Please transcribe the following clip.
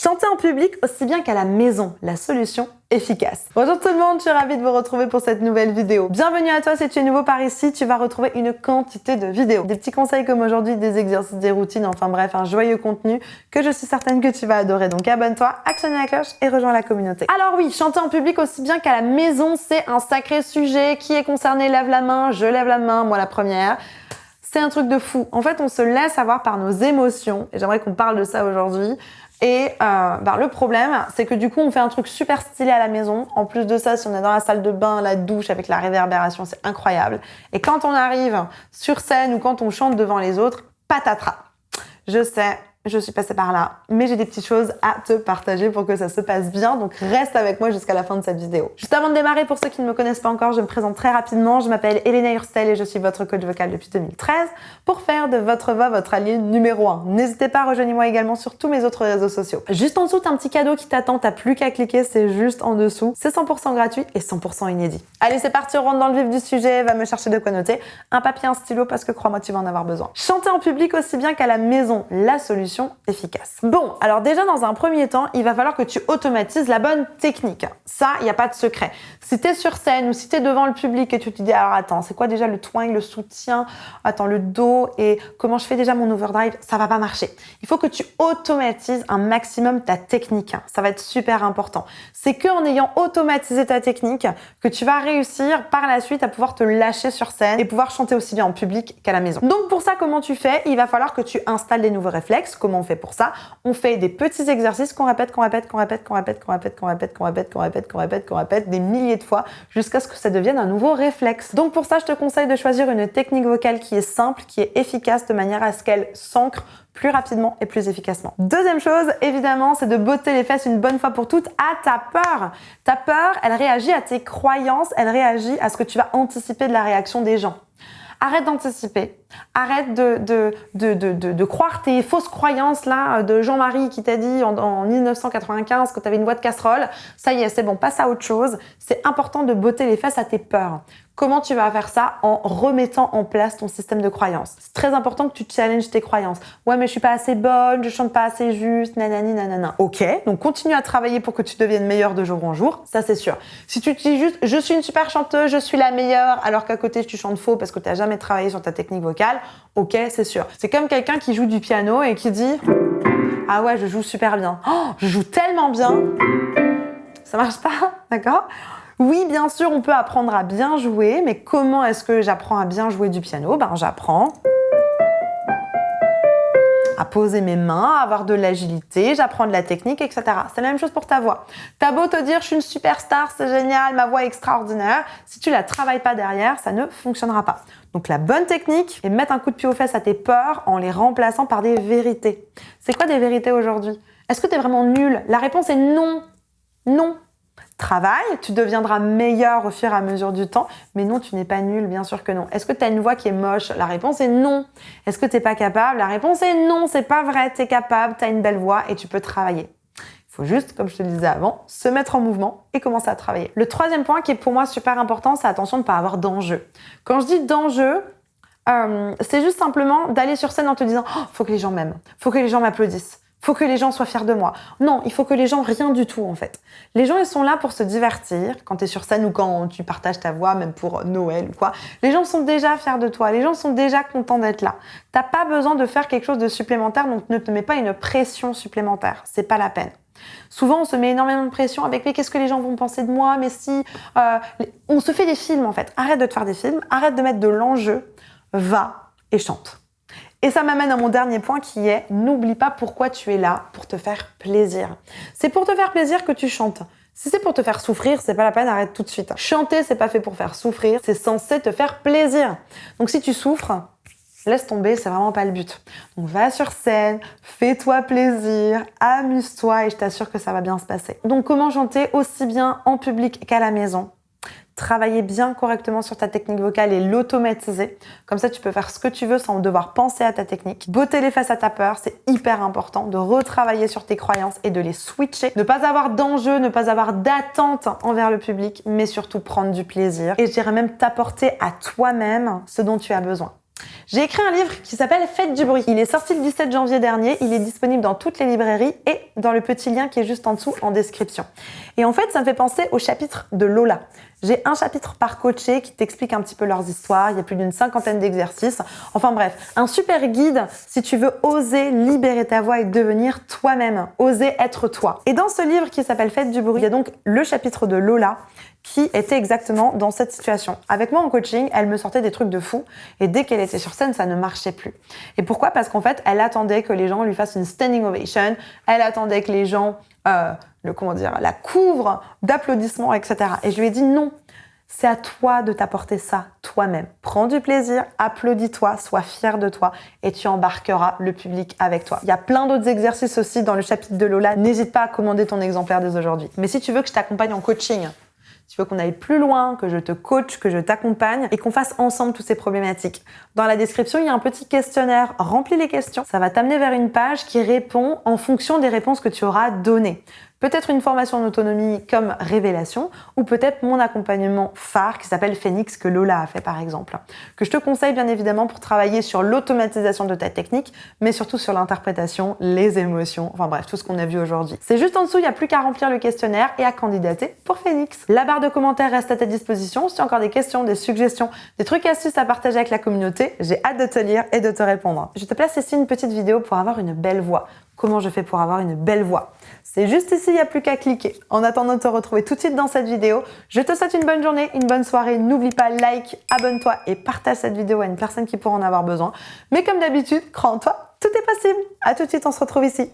Chanter en public aussi bien qu'à la maison, la solution efficace. Bonjour tout le monde, je suis ravie de vous retrouver pour cette nouvelle vidéo. Bienvenue à toi si tu es nouveau par ici, tu vas retrouver une quantité de vidéos. Des petits conseils comme aujourd'hui, des exercices, des routines, enfin bref, un joyeux contenu que je suis certaine que tu vas adorer. Donc abonne-toi, actionne la cloche et rejoins la communauté. Alors oui, chanter en public aussi bien qu'à la maison, c'est un sacré sujet. Qui est concerné lève la main, je lève la main, moi la première. C'est un truc de fou. En fait, on se laisse avoir par nos émotions et j'aimerais qu'on parle de ça aujourd'hui. Et le problème, c'est que du coup, on fait un truc super stylé à la maison. En plus de ça, si on est dans la salle de bain, la douche avec la réverbération, c'est incroyable. Et quand on arrive sur scène ou quand on chante devant les autres, patatras. Je sais, je suis passée par là, mais j'ai des petites choses à te partager pour que ça se passe bien. Donc reste avec moi jusqu'à la fin de cette vidéo. Juste avant de démarrer, pour ceux qui ne me connaissent pas encore, je me présente très rapidement. Je m'appelle Elena Hurstel et je suis votre coach vocal depuis 2013 pour faire de votre voix votre allié numéro 1. N'hésitez pas, rejoignez-moi également sur tous mes autres réseaux sociaux. Juste en dessous, t'as un petit cadeau qui t'attend, t'as plus qu'à cliquer, c'est juste en dessous. C'est 100% gratuit et 100% inédit. Allez, c'est parti, on rentre dans le vif du sujet, va me chercher de quoi noter. Un papier, un stylo, parce que crois-moi, tu vas en avoir besoin. Chanter en public aussi bien qu'à la maison, la solution efficace. Bon, alors déjà dans un premier temps, il va falloir que tu automatises la bonne technique. Ça, il n'y a pas de secret. Si tu es sur scène ou si tu es devant le public et tu te dis alors attends, c'est quoi déjà le twang, le soutien, attends le do et comment je fais déjà mon overdrive, ça va pas marcher. Il faut que tu automatises un maximum ta technique. Ça va être super important. C'est qu'en ayant automatisé ta technique que tu vas réussir par la suite à pouvoir te lâcher sur scène et pouvoir chanter aussi bien en public qu'à la maison. Donc pour ça, comment tu fais? Il va falloir que tu installes des nouveaux réflexes. Comment on fait pour ça? On fait des petits exercices qu'on répète des milliers de fois jusqu'à ce que ça devienne un nouveau réflexe. Donc pour ça, je te conseille de choisir une technique vocale qui est simple, qui est efficace de manière à ce qu'elle s'ancre plus rapidement et plus efficacement. Deuxième chose, évidemment, c'est de botter les fesses une bonne fois pour toutes à ta peur. Ta peur, elle réagit à tes croyances, elle réagit à ce que tu vas anticiper de la réaction des gens. Arrête d'anticiper, arrête de croire tes fausses croyances là de Jean-Marie qui t'a dit en 1995 quand tu avais une boîte de casserole. Ça y est, c'est bon, passe à autre chose. C'est important de botter les fesses à tes peurs. Comment tu vas faire ça? En remettant en place ton système de croyances. C'est très important que tu challenges tes croyances. Ouais, mais je suis pas assez bonne, je chante pas assez juste, nanani, nanana. Ok, donc continue à travailler pour que tu deviennes meilleure de jour en jour, ça c'est sûr. Si tu te dis juste, je suis une super chanteuse, je suis la meilleure, alors qu'à côté tu chantes faux parce que tu n'as jamais travaillé sur ta technique vocale, ok, c'est sûr. C'est comme quelqu'un qui joue du piano et qui dit, ah ouais, je joue super bien. Oh, je joue tellement bien. Ça marche pas, d'accord? Oui, bien sûr, on peut apprendre à bien jouer, mais comment est-ce que j'apprends à bien jouer du piano? J'apprends à poser mes mains, à avoir de l'agilité, j'apprends de la technique, etc. C'est la même chose pour ta voix. T'as beau te dire, je suis une superstar, c'est génial, ma voix est extraordinaire. Si tu la travailles pas derrière, ça ne fonctionnera pas. Donc la bonne technique est mettre un coup de pied aux fesses à tes peurs en les remplaçant par des vérités. C'est quoi des vérités aujourd'hui? Est-ce que tu es vraiment nul? La réponse est non. Non. Travaille, tu deviendras meilleur au fur et à mesure du temps, mais non, tu n'es pas nul, bien sûr que non. Est-ce que tu as une voix qui est moche? La réponse est non. Est-ce que tu n'es pas capable? La réponse est non, c'est pas vrai, tu es capable, tu as une belle voix et tu peux travailler. Il faut juste, comme je te le disais avant, se mettre en mouvement et commencer à travailler. Le troisième point qui est pour moi super important, c'est attention de ne pas avoir d'enjeu. Quand je dis d'enjeu, c'est juste simplement d'aller sur scène en te disant « Oh, faut que les gens m'aiment, faut que les gens m'applaudissent ». Faut que les gens soient fiers de moi. Non, il faut que les gens, rien du tout en fait. Les gens, ils sont là pour se divertir quand tu es sur scène ou quand tu partages ta voix, même pour Noël ou quoi. Les gens sont déjà fiers de toi, les gens sont déjà contents d'être là. T'as pas besoin de faire quelque chose de supplémentaire, donc ne te mets pas une pression supplémentaire. C'est pas la peine. Souvent, on se met énormément de pression avec « mais qu'est-ce que les gens vont penser de moi ?» Mais si... On se fait des films en fait. Arrête de te faire des films, arrête de mettre de l'enjeu, va et chante. Et ça m'amène à mon dernier point qui est, n'oublie pas pourquoi tu es là, pour te faire plaisir. C'est pour te faire plaisir que tu chantes. Si c'est pour te faire souffrir, c'est pas la peine, arrête tout de suite. Chanter, c'est pas fait pour faire souffrir, c'est censé te faire plaisir. Donc si tu souffres, laisse tomber, c'est vraiment pas le but. Donc va sur scène, fais-toi plaisir, amuse-toi et je t'assure que ça va bien se passer. Donc comment chanter aussi bien en public qu'à la maison? Travailler bien correctement sur ta technique vocale et l'automatiser. Comme ça, tu peux faire ce que tu veux sans devoir penser à ta technique. Botter les fesses à ta peur, c'est hyper important de retravailler sur tes croyances et de les switcher. Ne pas avoir d'enjeu, ne pas avoir d'attente envers le public, mais surtout prendre du plaisir. Et je dirais même t'apporter à toi-même ce dont tu as besoin. J'ai écrit un livre qui s'appelle Faites du bruit. Il est sorti le 17 janvier dernier, il est disponible dans toutes les librairies et dans le petit lien qui est juste en dessous en description. Et en fait, ça me fait penser au chapitre de Lola. J'ai un chapitre par coaché qui t'explique un petit peu leurs histoires, il y a plus d'une 50aine d'exercices. Enfin bref, un super guide si tu veux oser libérer ta voix et devenir toi-même, oser être toi. Et dans ce livre qui s'appelle Faites du bruit, il y a donc le chapitre de Lola qui était exactement dans cette situation. Avec moi en coaching, elle me sortait des trucs de fou et dès qu'elle était sur scène, ça ne marchait plus. Et pourquoi? Parce qu'en fait, elle attendait que les gens lui fassent une standing ovation, elle attendait que les gens la couvrent d'applaudissements, etc. Et je lui ai dit non, c'est à toi de t'apporter ça toi-même. Prends du plaisir, applaudis-toi, sois fier de toi et tu embarqueras le public avec toi. Il y a plein d'autres exercices aussi dans le chapitre de Lola. N'hésite pas à commander ton exemplaire dès aujourd'hui. Mais si tu veux que je t'accompagne en coaching, tu veux qu'on aille plus loin, que je te coach, que je t'accompagne et qu'on fasse ensemble toutes ces problématiques. Dans la description, il y a un petit questionnaire. Remplis les questions. Ça va t'amener vers une page qui répond en fonction des réponses que tu auras données. Peut-être une formation en autonomie comme Révélation ou peut-être mon accompagnement phare qui s'appelle Phoenix que Lola a fait par exemple. Que je te conseille bien évidemment pour travailler sur l'automatisation de ta technique mais surtout sur l'interprétation, les émotions, enfin bref, tout ce qu'on a vu aujourd'hui. C'est juste en dessous, il n'y a plus qu'à remplir le questionnaire et à candidater pour Phoenix. La barre de commentaires reste à ta disposition. Si tu as encore des questions, des suggestions, des trucs astuces à partager avec la communauté, j'ai hâte de te lire et de te répondre. Je te place ici une petite vidéo pour avoir une belle voix. Comment je fais pour avoir une belle voix? C'est juste ici, il n'y a plus qu'à cliquer. En attendant de te retrouver tout de suite dans cette vidéo, je te souhaite une bonne journée, une bonne soirée. N'oublie pas, like, abonne-toi et partage cette vidéo à une personne qui pourra en avoir besoin. Mais comme d'habitude, crois en toi, tout est possible. À tout de suite, on se retrouve ici.